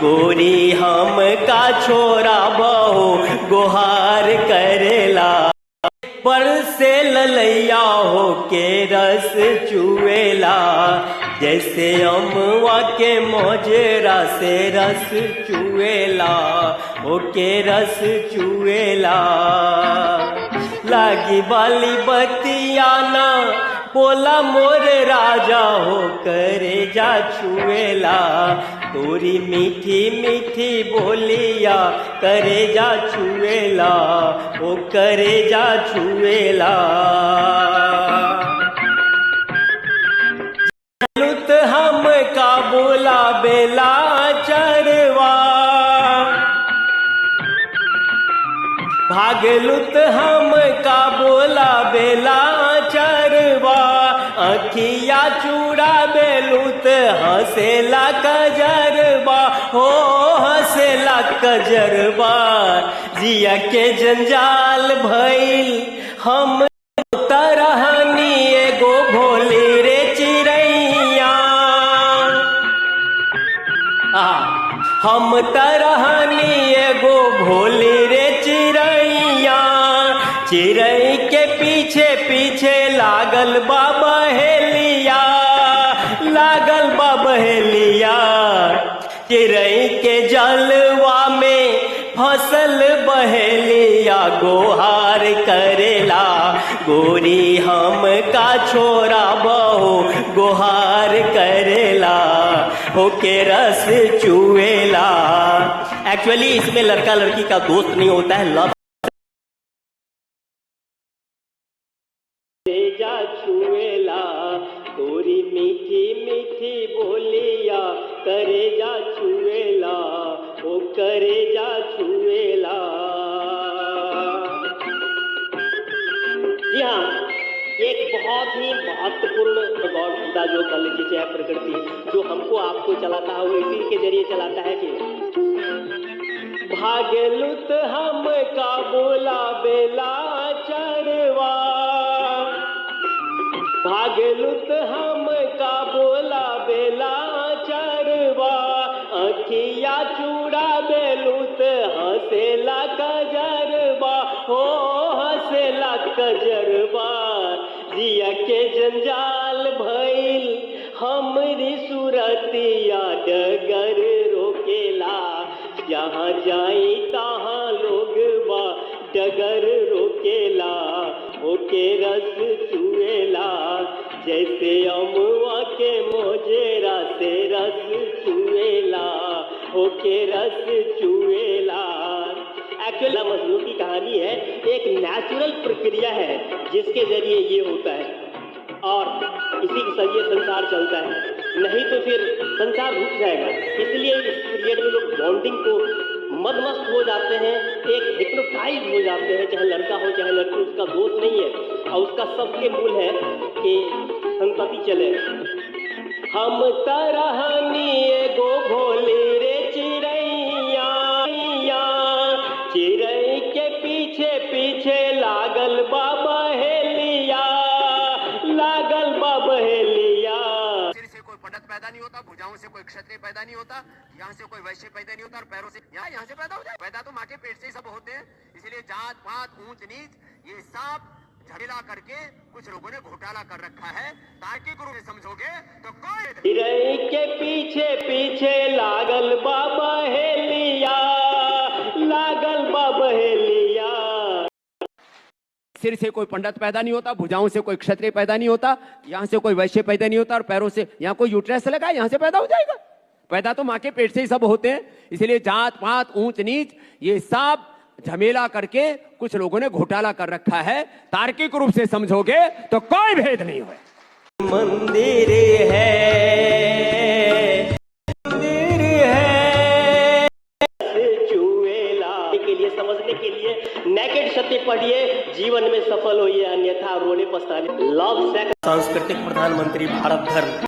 गोरी हम का छोरा बहो गुहार करेला। पर से ललैया हो के रस चुएला, जैसे अमवा के मोजरा से रस चुएला, हो के रस चुएला। लागी बाली बतियाना बोला मोर राजा हो करे जा छुएला, तोरी मीठी मीठी बोलिया करे जा छुएला, ओ करे जा छुएला। लुत हम का बोला बेला चरवा, भागलुत हम का बोला बेला चरवा। अखिया चूड़ा बेलुत हंसेला कजरबा, हो हंसेला कजरबा। जिया के जंजाल भइल हम तरहनी एगो भोली रे चिड़ैया, हम तरहनी एगो भोली रे चिड़ैया। चिड़ै के पीछे पीछे लागल बा बहेलिया, लागल बा बहेलिया। चिड़ै के जलवा में फसल बहेलिया गोहार करेला, गोरी हम का छोरा बहो गोहार करेला, होके रस चुएला। एक्चुअली इसमें लड़का लड़की का दोस्त नहीं होता है, लव जा छुएला। तोरी मीठी मीठी बोलिया करे जा छुएला, ओ करे जा छुएला। जी हाँ, एक बहुत ही महत्वपूर्ण गॉड गीता जो कल लीजिए है प्रकृति, जो हमको आपको चलाता है वो इसी के जरिए चलाता है कि भागलुत हम का बोला बेला चरवा, भागलुत हम का बोला बेला चरवा। अखिया चूड़ा बेलुत हंसेला कजरबा, हो हंसेला कजरबा। जिया के जंजाल भइल हमरी सुरतिया डगर रोकेला, जहाँ जाई तहाँ लोग बा डगर रोकेला, ओके रस चुएला। जैसे अमवा के मोजेरा से रस चुएला, ओके रस चुएला। एक्चुअली मजनू की कहानी है, एक नेचुरल प्रक्रिया है जिसके जरिए ये होता है और इसी के जरिए संसार चलता है, नहीं तो फिर संसार रुक जाएगा। इसलिए इस पीरियड में लोग बॉन्डिंग को मदमस्त हो जाते हैं, एक हिप्नोटाइज हो जाते हैं, चाहे लड़का हो चाहे लड़की, उसका दोष नहीं है और उसका सबके मूल है कि संतति चले। हम तरहनी एगो भोली रे चिड़ैया, चिड़ै के पीछे पीछे लागल बा बहेलिया, लागल बा बहेलिया। सिर से कोई पंडित पैदा नहीं होता, भुजाओं से कोई क्षत्रिय पैदा नहीं होता, यहाँ से कोई वैश्य पैदा नहीं होता और पैरों से यहाँ से पैदा हो जाए। पैदा तो माँ के पेट से ही सब होते हैं। इसलिए जात पात ऊंच नीच ये सब झमेला करके कुछ लोगों ने घोटाला कर रखा है। तार्किक रूप से समझोगे तो कोई चिड़ै के पीछे पीछे लागल बा बहेलिया, लागल बा बहेलिया। सिर से कोई पंडित पैदा नहीं होता, भुजाओं से कोई क्षत्रिय पैदा नहीं होता, यहाँ से कोई वैश्य पैदा नहीं होता और पैरों से यहाँ कोई यूट्रस लगा यहाँ से पैदा हो जाएगा। पैदा तो माँ के पेट से ही सब होते हैं। इसलिए जात पात ऊंच नीच ये सब झमेला करके कुछ लोगों ने घोटाला कर रखा है। तार्किक रूप से समझोगे तो कोई भेद नहीं है। मंदिर है, मंदिर है। चुएला के लिए समझने के लिए नेकेड सत्य पढ़िए, जीवन में सफल होइए, अन्यथा रोने पछतावे। लव सेक्स सांस्कृतिक प्रधानमंत्री भारत धर्म।